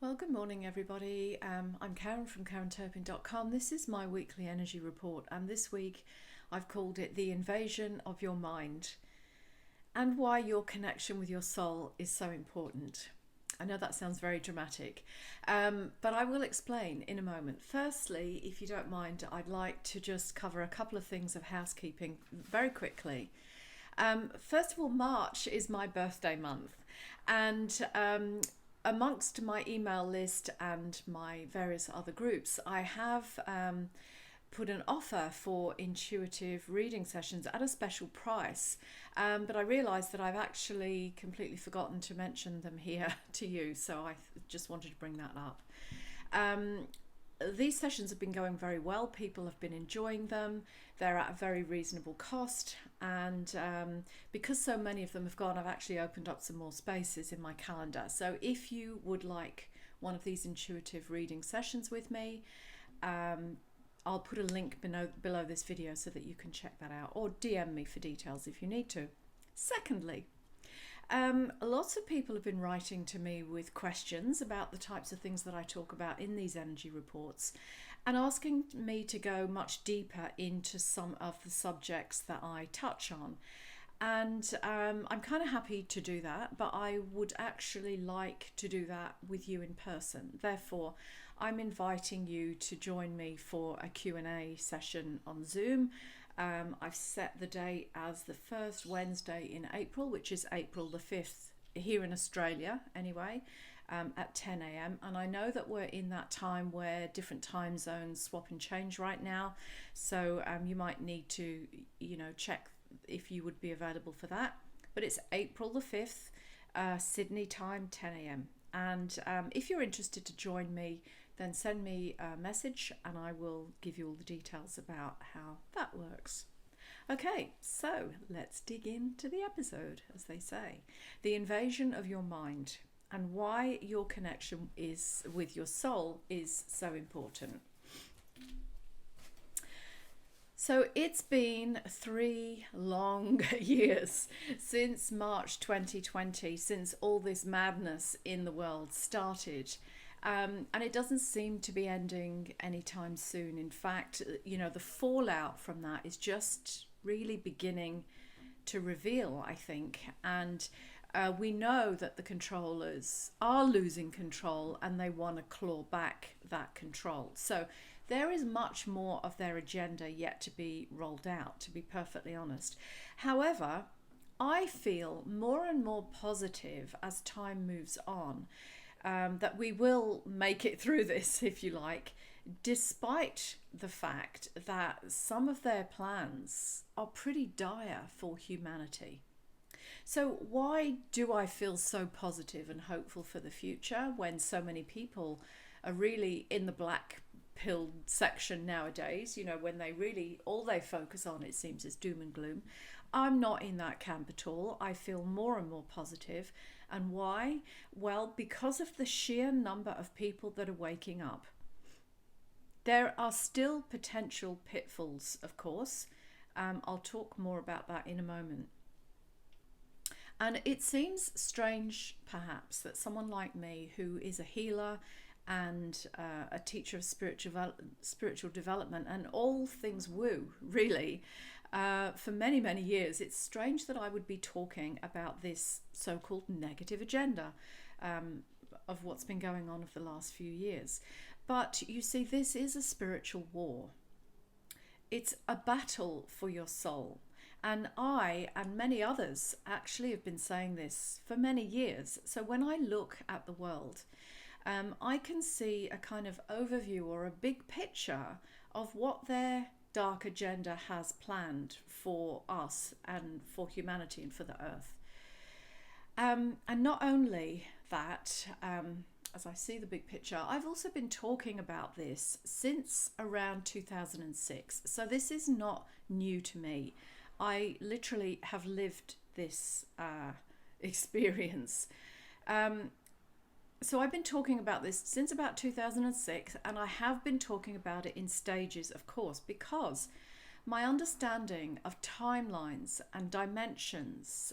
Well, good morning, everybody. I'm Karen from KarenTurpin.com. This is my weekly energy report, and this week I've called it The Invasion of Your Mind and Why Your Connection with Your Soul is So Important. I know that sounds very dramatic, but I will explain in a moment. Firstly, if you don't mind, I'd like to just cover a couple of things of housekeeping very quickly. First of all, March is my birthday month, and amongst my email list and my various other groups, I have put an offer for intuitive reading sessions at a special price. But I realised that I've actually completely forgotten to mention them here to you, so I just wanted to bring that up. These sessions have been going very well. People have been enjoying them. They're at a very reasonable cost, and because so many of them have gone, I've actually opened up some more spaces in my calendar. So if you would like one of these intuitive reading sessions with me, I'll put a link below this video so that you can check that out, or DM me for details if you need to. Secondly, lots of people have been writing to me with questions about the types of things that I talk about in these energy reports, and asking me to go much deeper into some of the subjects that I touch on. And I'm kind of happy to do that, but I would actually like to do that with you in person. Therefore, I'm inviting you to join me for a Q&A session on Zoom. I've set the date as the first Wednesday in April, which is April the 5th here in Australia anyway, at 10 a.m. And I know that we're in that time where different time zones swap and change right now. So you might need to, check if you would be available for that. But it's April the 5th, Sydney time, 10 a.m. And if you're interested to join me, then send me a message and I will give you all the details about how that works. Okay, so let's dig into the episode, as they say. The invasion of your mind and why your connection is with your soul is so important. So it's been 3 long years since March 2020, since all this madness in the world started. And it doesn't seem to be ending anytime soon. In fact, the fallout from that is just really beginning to reveal, I think. And we know that the controllers are losing control and they want to claw back that control. So there is much more of their agenda yet to be rolled out, to be perfectly honest. However, I feel more and more positive as time moves on. That we will make it through this, if you like, despite the fact that some of their plans are pretty dire for humanity. So why do I feel so positive and hopeful for the future when so many people are really in the black pill section nowadays, when they really, all they focus on, it seems, is doom and gloom? I'm not in that camp at all. I feel more and more positive. And why? Well, because of the sheer number of people that are waking up. There are still potential pitfalls, of course. I'll talk more about that in a moment. And it seems strange, perhaps, that someone like me, who is a healer and a teacher of spiritual development and all things woo, really, for many, many years, it's strange that I would be talking about this so-called negative agenda of what's been going on for the last few years. But you see, this is a spiritual war. It's a battle for your soul. And I and many others actually have been saying this for many years. So when I look at the world, I can see a kind of overview or a big picture of what their dark agenda has planned for us and for humanity and for the earth. And not only that, as I see the big picture, I've also been talking about this since around 2006. So this is not new to me. I literally have lived this experience. So I've been talking about this since about 2006, and I have been talking about it in stages, of course, because my understanding of timelines and dimensions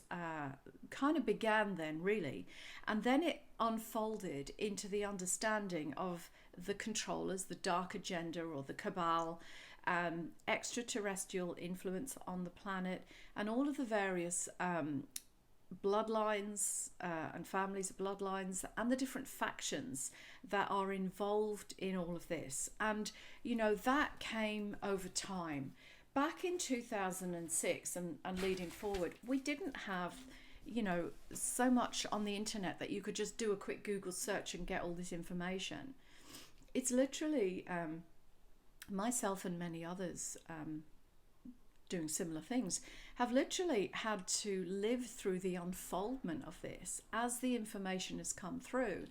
kind of began then, really, and then it unfolded into the understanding of the controllers, the dark agenda or the cabal, extraterrestrial influence on the planet, and all of the various bloodlines and families of bloodlines and the different factions that are involved in all of this. And that came over time. Back in 2006 and leading forward, we didn't have so much on the internet that you could just do a quick Google search and get all this information. It's literally myself and many others doing similar things have literally had to live through the unfoldment of this as the information has come through.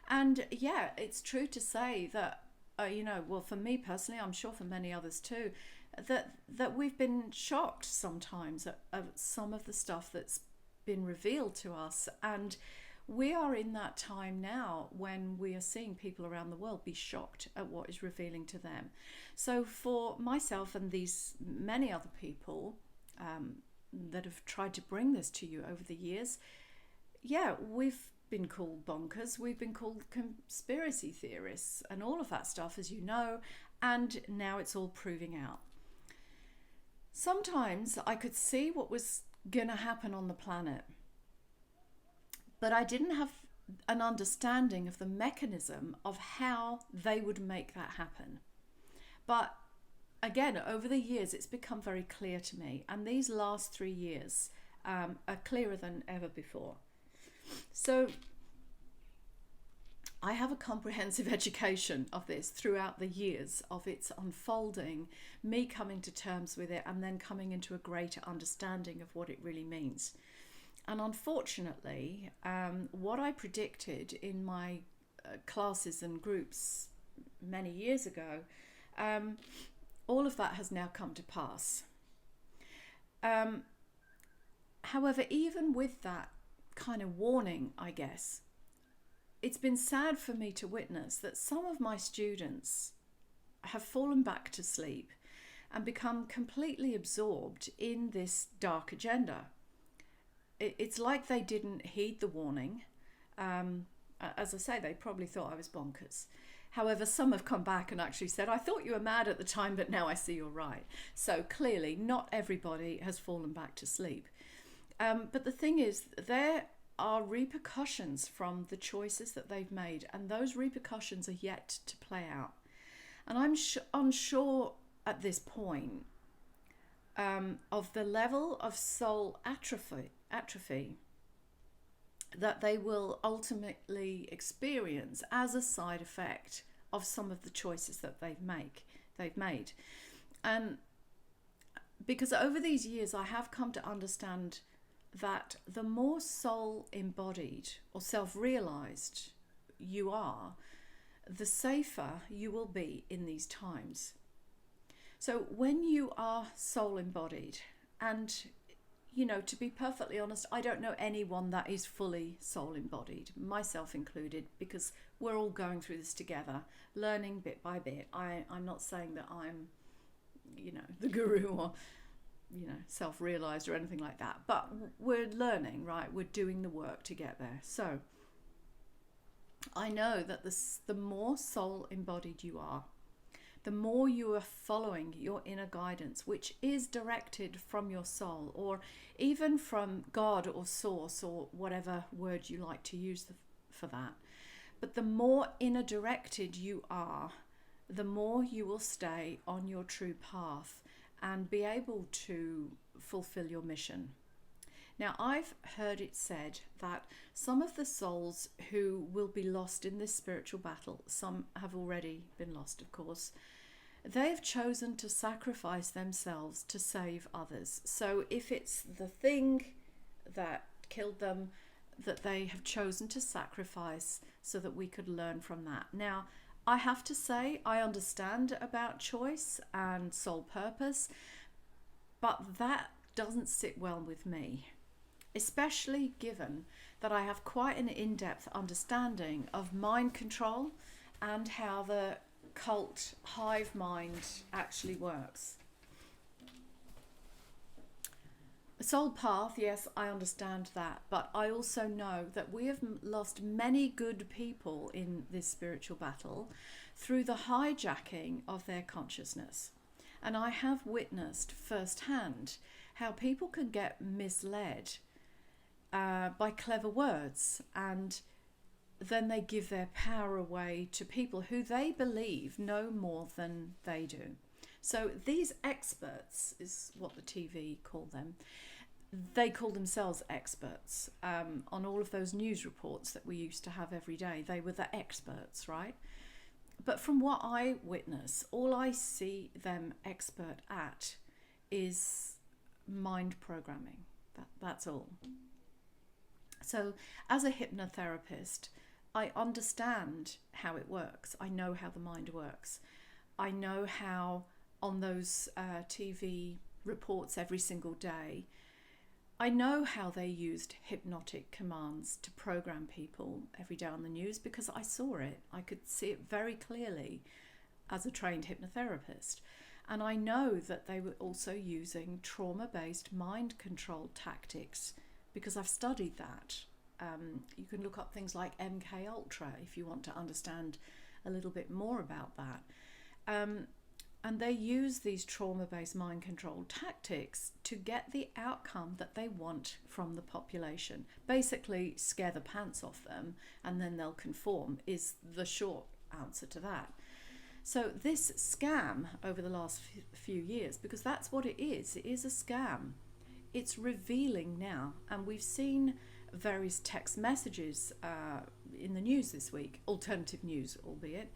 And yeah, it's true to say that well, for me personally, I'm sure for many others too, that we've been shocked sometimes at some of the stuff that's been revealed to us. And we are in that time now when we are seeing people around the world be shocked at what is revealing to them. So for myself and these many other people that have tried to bring this to you over the years, yeah, we've been called bonkers, we've been called conspiracy theorists and all of that stuff, as you know, and now it's all proving out. Sometimes I could see what was going to happen on the planet, but I didn't have an understanding of the mechanism of how they would make that happen. But again, over the years, it's become very clear to me, and these last 3 years are clearer than ever before. So I have a comprehensive education of this throughout the years of its unfolding, me coming to terms with it, and then coming into a greater understanding of what it really means. And unfortunately, what I predicted in my classes and groups many years ago, all of that has now come to pass. However, even with that kind of warning, I guess, it's been sad for me to witness that some of my students have fallen back to sleep and become completely absorbed in this dark agenda. It's like they didn't heed the warning. As I say, they probably thought I was bonkers. However, some have come back and actually said, I thought you were mad at the time, but now I see you're right. So clearly, not everybody has fallen back to sleep. But the thing is, there are repercussions from the choices that they've made, and those repercussions are yet to play out. And I'm unsure at this point of the level of soul atrophy that they will ultimately experience as a side effect of some of the choices that they've made. And because over these years I have come to understand that the more soul embodied or self-realized you are, the safer you will be in these times. So when you are soul embodied, and to be perfectly honest, I don't know anyone that is fully soul embodied, myself included, because we're all going through this together, learning bit by bit. I'm not saying that I'm, the guru or, self-realized or anything like that, but we're learning, right? We're doing the work to get there. So I know that the more soul embodied you are, the more you are following your inner guidance, which is directed from your soul, or even from God or source, or whatever word you like to use for that. But the more inner directed you are, the more you will stay on your true path and be able to fulfill your mission. Now, I've heard it said that some of the souls who will be lost in this spiritual battle, some have already been lost, of course, they have chosen to sacrifice themselves to save others. So if it's the thing that killed them, that they have chosen to sacrifice so that we could learn from that. Now, I have to say, I understand about choice and soul purpose, but that doesn't sit well with me, especially given that I have quite an in-depth understanding of mind control and how the cult hive mind actually works. Soul path, yes, I understand that, but I also know that we have lost many good people in this spiritual battle through the hijacking of their consciousness. And I have witnessed firsthand how people can get misled by clever words, and then they give their power away to people who they believe know more than they do. So these experts is what the TV call them. They call themselves experts on all of those news reports that we used to have every day. They were the experts, right? But from what I witness, all I see them expert at is mind programming. That's all. So as a hypnotherapist, I understand how it works. I know how the mind works. I know how on those TV reports every single day, I know how they used hypnotic commands to program people every day on the news because I saw it. I could see it very clearly as a trained hypnotherapist. And I know that they were also using trauma-based mind control tactics because I've studied that. You can look up things like MK Ultra if you want to understand a little bit more about that. And they use these trauma-based mind control tactics to get the outcome that they want from the population. Basically, scare the pants off them and then they'll conform is the short answer to that. So this scam over the last few years, because that's what it is a scam. It's revealing now, and we've seen various text messages in the news this week, alternative news albeit.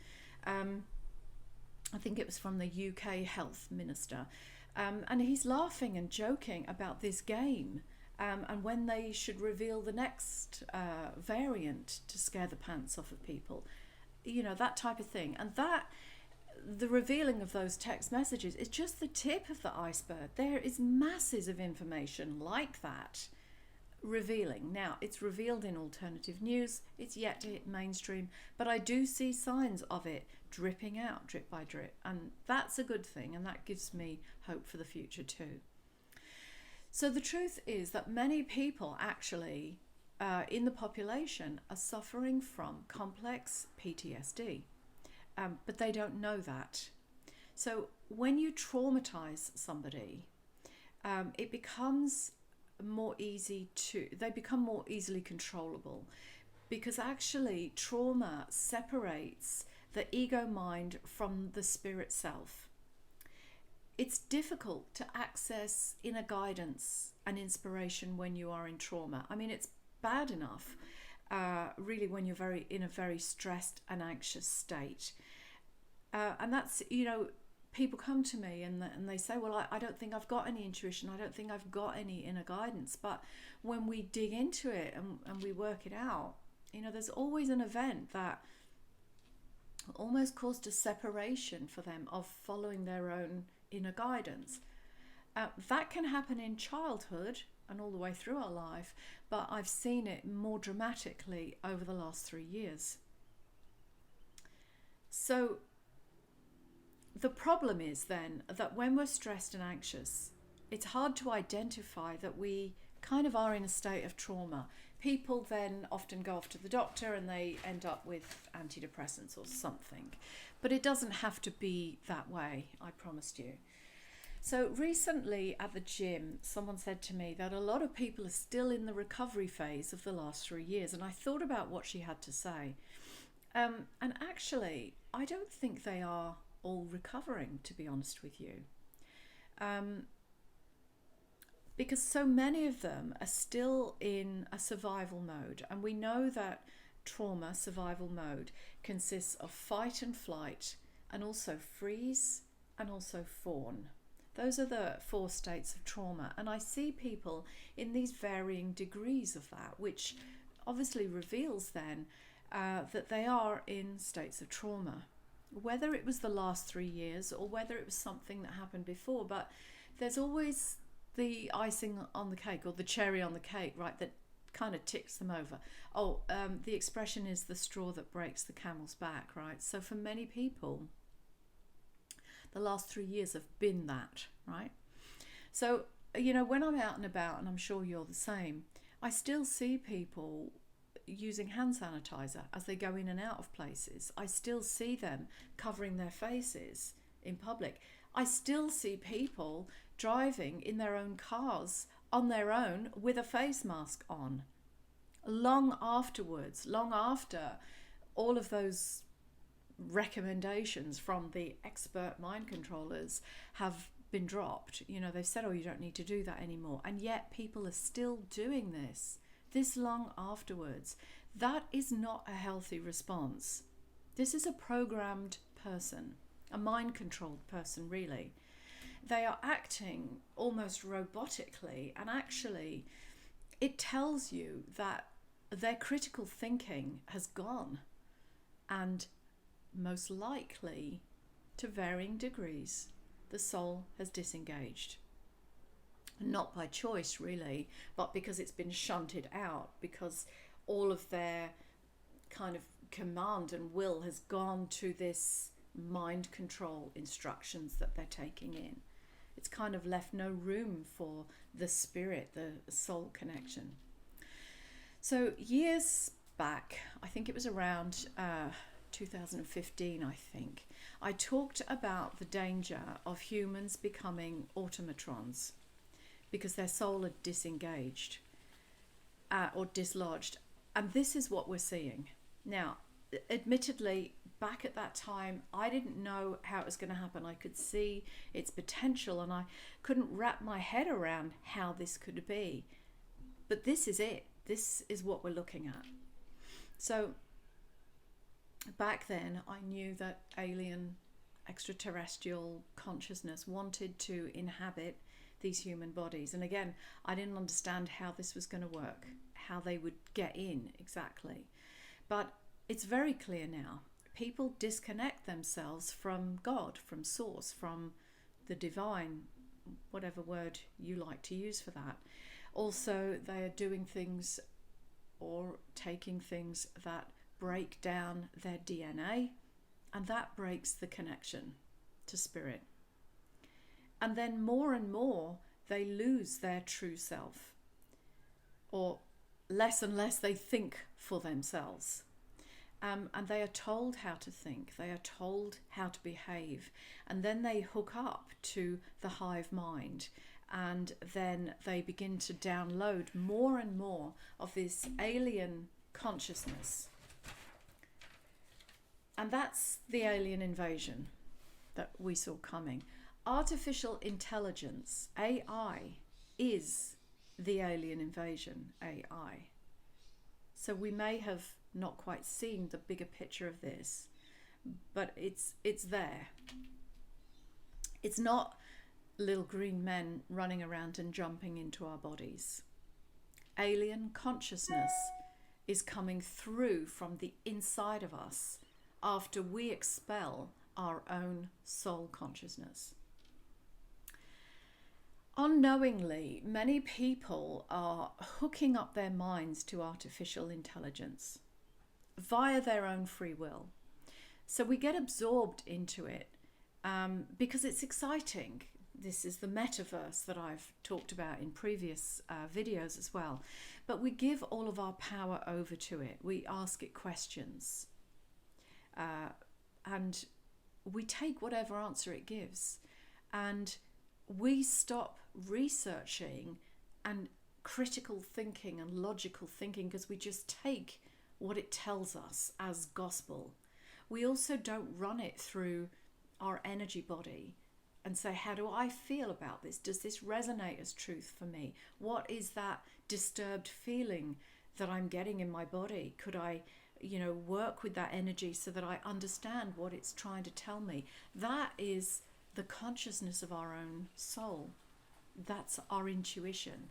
I think it was from the UK Health Minister, and he's laughing and joking about this game and when they should reveal the next variant to scare the pants off of people, you know, that type of thing. And that the revealing of those text messages is just the tip of the iceberg. There is masses of information like that revealing. Now, it's revealed in alternative news, it's yet to hit mainstream, but I do see signs of it dripping out drip by drip, and that's a good thing, and that gives me hope for the future too. So the truth is that many people actually in the population are suffering from complex PTSD, but they don't know that. So when you traumatize somebody, it becomes they become more easily controllable, because actually trauma separates the ego mind from the spirit self. It's difficult to access inner guidance and inspiration when you are in trauma. I mean, it's bad enough really when you're in a very stressed and anxious state, and that's, you know, people come to me and they say, well, I don't think I've got any intuition, I don't think I've got any inner guidance. But when we dig into it and we work it out, you know, there's always an event that almost caused a separation for them of following their own inner guidance. That can happen in childhood and all the way through our life, but I've seen it more dramatically over the last 3 years. So the problem is then that when we're stressed and anxious, it's hard to identify that we kind of are in a state of trauma. People then often go off to the doctor and they end up with antidepressants or something. But it doesn't have to be that way, I promised you. So recently at the gym, someone said to me that a lot of people are still in the recovery phase of the last 3 years. And I thought about what she had to say. And actually, I don't think they are all recovering, to be honest with you. Because so many of them are still in a survival mode. And we know that trauma survival mode consists of fight and flight, and also freeze, and also fawn. Those are the 4 states of trauma. And I see people in these varying degrees of that, which obviously reveals then that they are in states of trauma. Whether it was the last 3 years or whether it was something that happened before, but there's always the icing on the cake, or the cherry on the cake, right, that kind of ticks them over. The expression is the straw that breaks the camel's back, right? So for many people, the last 3 years have been that, right? So you know, when I'm out and about, and I'm sure you're the same, I still see people using hand sanitizer as they go in and out of places. I still see them covering their faces in public. I still see people driving in their own cars on their own with a face mask on. Long afterwards, long after all of those recommendations from the expert mind controllers have been dropped. You know, they've said, oh, you don't need to do that anymore. And yet people are still doing this long afterwards. That is not a healthy response. This is a programmed person, a mind controlled person, really. They are acting almost robotically, and actually it tells you that their critical thinking has gone, and most likely, to varying degrees, the soul has disengaged. Not by choice, really, but because it's been shunted out, because all of their kind of command and will has gone to this mind control instructions that they're taking in. It's kind of left no room for the spirit, the soul connection. So years back, I think it was around 2015, I think, I talked about the danger of humans becoming automatrons because their soul had disengaged or dislodged. And this is what we're seeing. Now, admittedly, back at that time, I didn't know how it was going to happen. I could see its potential and I couldn't wrap my head around how this could be. But this is it. This is what we're looking at. So back then, I knew that alien extraterrestrial consciousness wanted to inhabit these human bodies. And again, I didn't understand how this was going to work, how they would get in exactly. But it's very clear now. People disconnect themselves from God, from source, from the divine, whatever word you like to use for that. Also, they are doing things or taking things that break down their DNA, and that breaks the connection to spirit. And then more and more, they lose their true self, or less and less they think for themselves. And they are told how to think, they are told how to behave, and then they hook up to the hive mind, and then they begin to download more and more of this alien consciousness. And that's the alien invasion that we saw coming. Artificial intelligence, AI, is the alien invasion, AI. So we may have not quite seen the bigger picture of this, but it's there. It's not little green men running around and jumping into our bodies. Alien consciousness is coming through from the inside of us after we expel our own soul consciousness. Unknowingly, many people are hooking up their minds to artificial intelligence via their own free will. So we get absorbed into it because it's exciting. This is the metaverse that I've talked about in previous videos as well. But we give all of our power over to it. We ask it questions. And we take whatever answer it gives. And we stop researching and critical thinking and logical thinking because we just take what it tells us as gospel. We also don't run it through our energy body and say, how do I feel about this? Does this resonate as truth for me? What is that disturbed feeling that I'm getting in my body? Could I, work with that energy so that I understand what it's trying to tell me? That is the consciousness of our own soul. That's our intuition.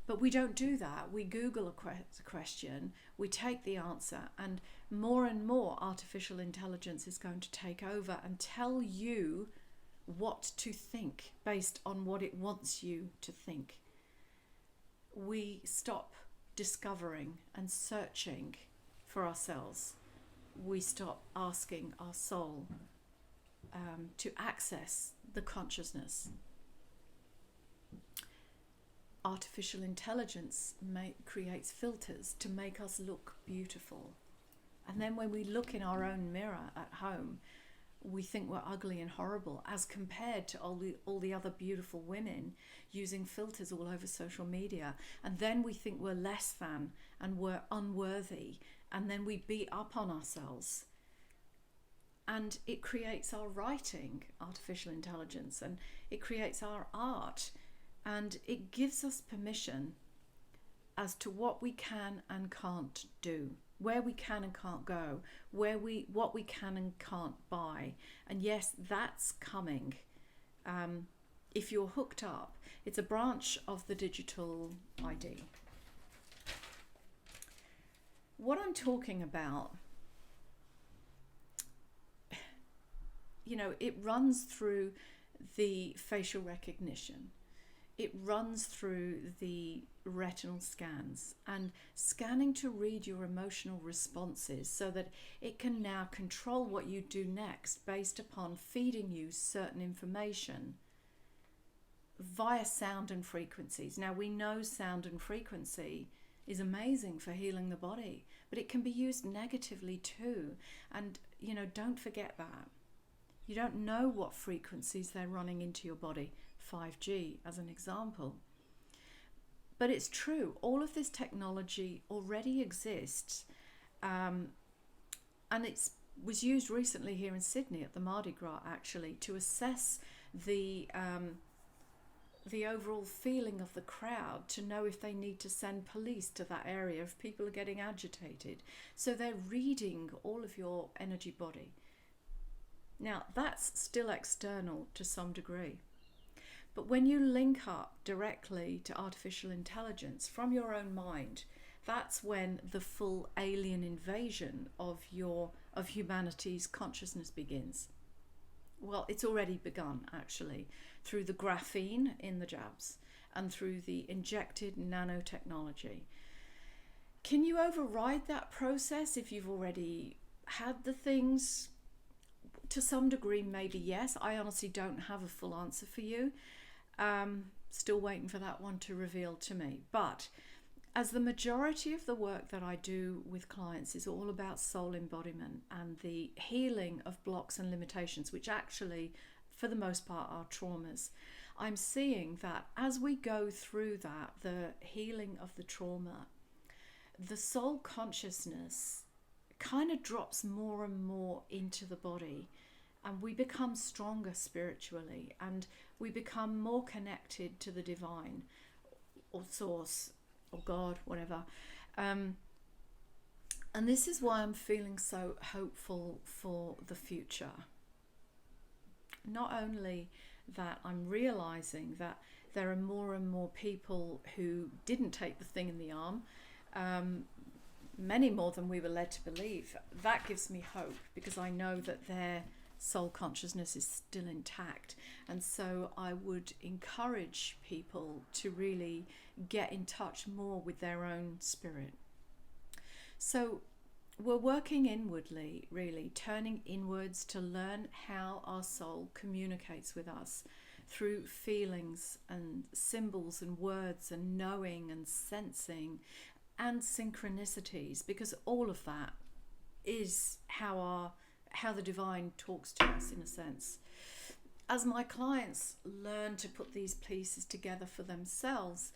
But we don't do that. We Google a question, we take the answer, and more artificial intelligence is going to take over and tell you what to think based on what it wants you to think. We stop discovering and searching for ourselves. We stop asking our soul to access the consciousness. artificial intelligence creates filters to make us look beautiful. And then when we look in our own mirror at home, we think we're ugly and horrible as compared to all the other beautiful women using filters all over social media. And then we think we're less than and we're unworthy. And then we beat up on ourselves. And it creates our writing, artificial intelligence, and it creates our art. And it gives us permission as to what we can and can't do, where we can and can't go, what we can and can't buy. And yes, that's coming. If you're hooked up, it's a branch of the digital ID. What I'm talking about, it runs through the facial recognition. It runs through the retinal scans and scanning to read your emotional responses so that it can now control what you do next based upon feeding you certain information via sound and frequencies. Now, we know sound and frequency is amazing for healing the body, but it can be used negatively too. And, don't forget that. You don't know what frequencies they're running into your body. 5G as an example. But it's true, all of this technology already exists, and it was used recently here in Sydney at the Mardi Gras actually to assess the overall feeling of the crowd, to know if they need to send police to that area if people are getting agitated. So they're reading all of your energy body. Now that's still external to some degree. But when you link up directly to artificial intelligence from your own mind, that's when the full alien invasion of humanity's consciousness begins. Well, it's already begun, actually, through the graphene in the jabs and through the injected nanotechnology. Can you override that process if you've already had the things? To some degree, maybe yes. I honestly don't have a full answer for you. Still waiting for that one to reveal to me. But as the majority of the work that I do with clients is all about soul embodiment and the healing of blocks and limitations, which actually, for the most part, are traumas, I'm seeing that as we go through that, the healing of the trauma, the soul consciousness kind of drops more and more into the body. And we become stronger spiritually, and we become more connected to the divine or source or God, whatever. And this is why I'm feeling so hopeful for the future. Not only that, I'm realizing that there are more and more people who didn't take the thing in the arm, many more than we were led to believe. That gives me hope, because I know that their soul consciousness is still intact. And so I would encourage people to really get in touch more with their own spirit. So we're working inwardly, really turning inwards to learn how our soul communicates with us through feelings and symbols and words and knowing and sensing and synchronicities, because all of that is how the divine talks to us, in a sense. As my clients learn to put these pieces together for themselves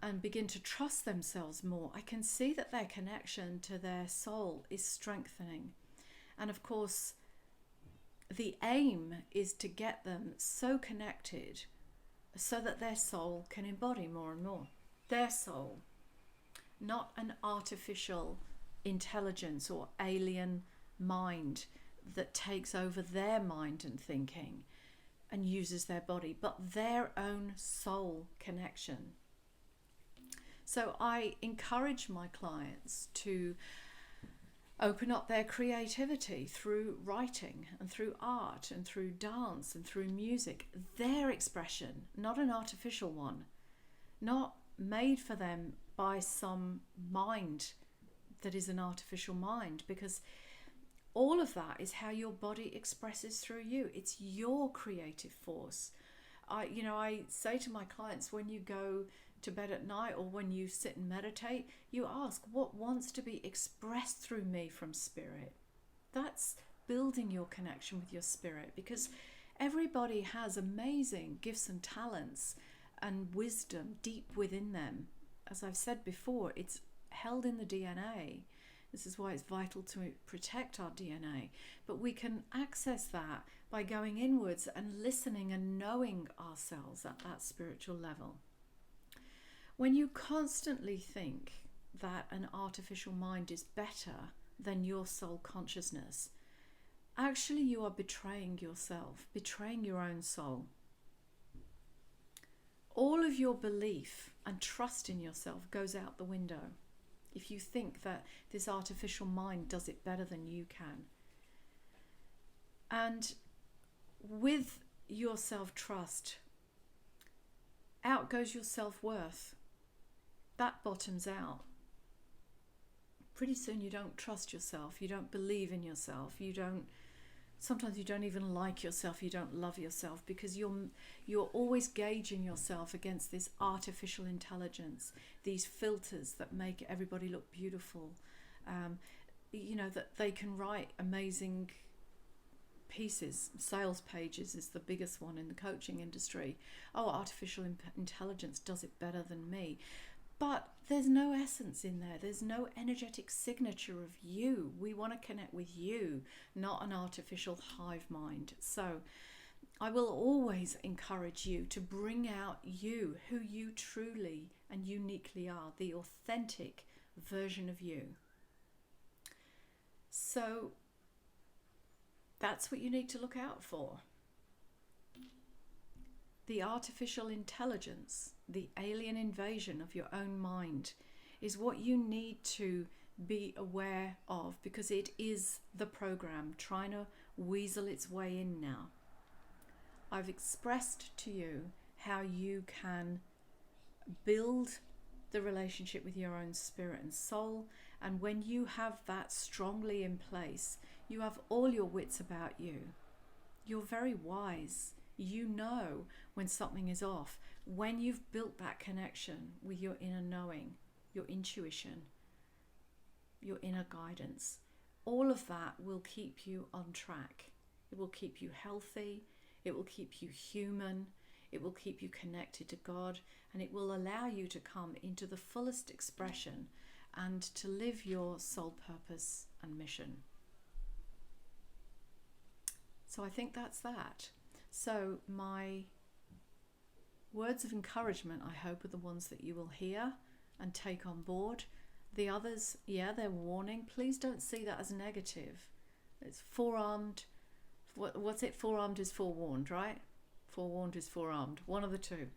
and begin to trust themselves more, I can see that their connection to their soul is strengthening. And of course, the aim is to get them so connected so that their soul can embody more and more. Their soul, not an artificial intelligence or alien mind that takes over their mind and thinking and uses their body, but their own soul connection. So I encourage my clients to open up their creativity through writing and through art and through dance and through music, their expression, not an artificial one, not made for them by some mind that is an artificial mind, because all of that is how your body expresses through you. It's your creative force. I say to my clients, when you go to bed at night or when you sit and meditate, you ask, what wants to be expressed through me from spirit? That's building your connection with your spirit, because everybody has amazing gifts and talents and wisdom deep within them. As I've said before, it's held in the DNA. This is why it's vital to protect our DNA. But we can access that by going inwards and listening and knowing ourselves at that spiritual level. When you constantly think that an artificial mind is better than your soul consciousness, actually you are betraying yourself, betraying your own soul. All of your belief and trust in yourself goes out the window if you think that this artificial mind does it better than you can. And with your self-trust, out goes your self-worth. That bottoms out. Pretty soon you don't trust yourself, you don't believe in yourself, sometimes you don't even like yourself, you don't love yourself, because you're always gauging yourself against this artificial intelligence, these filters that make everybody look beautiful, that they can write amazing pieces. Sales pages is the biggest one in the coaching industry. Oh, artificial intelligence does it better than me. But there's no essence in there. There's no energetic signature of you. We want to connect with you, not an artificial hive mind. So I will always encourage you to bring out you, who you truly and uniquely are, the authentic version of you. So that's what you need to look out for. The artificial intelligence, the alien invasion of your own mind, is what you need to be aware of, because it is the program trying to weasel its way in now. I've expressed to you how you can build the relationship with your own spirit and soul, and when you have that strongly in place, you have all your wits about you. You're very wise. You know when something is off, when you've built that connection with your inner knowing, your intuition, your inner guidance. All of that will keep you on track. It will keep you healthy. It will keep you human. It will keep you connected to God, and it will allow you to come into the fullest expression and to live your soul purpose and mission. So I think that's that. So my words of encouragement, I hope, are the ones that you will hear and take on board. The others, they're warning. Please don't see that as negative. It's forearmed. What's it? Forearmed is forewarned, right? Forewarned is forearmed. One of the two.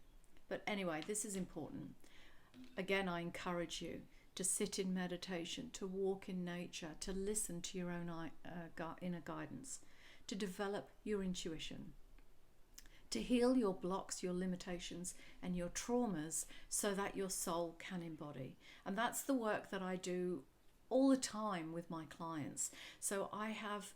But anyway, this is important. Again, I encourage you to sit in meditation, to walk in nature, to listen to your own inner guidance, to develop your intuition, to heal your blocks, your limitations and your traumas so that your soul can embody. And that's the work that I do all the time with my clients. So I have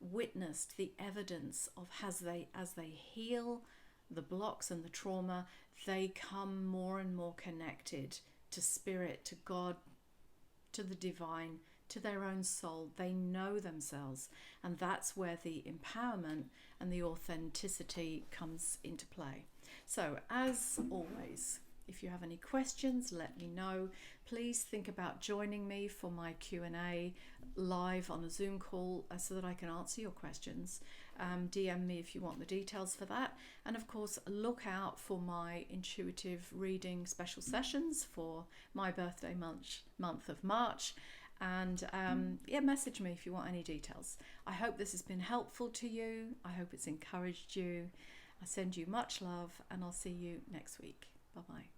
witnessed the evidence of as they heal the blocks and the trauma, they come more and more connected to spirit, to God, to the divine, to their own soul. They know themselves, and that's where the empowerment and the authenticity comes into play. So as always, if you have any questions, let me know. Please think about joining me for my Q&A live on a Zoom call so that I can answer your questions. DM me if you want the details for that. And of course, look out for my intuitive reading special sessions for my birthday month of March. And message me if you want any details. I hope this has been helpful to you. I hope it's encouraged you. I send you much love, and I'll see you next week. Bye-bye.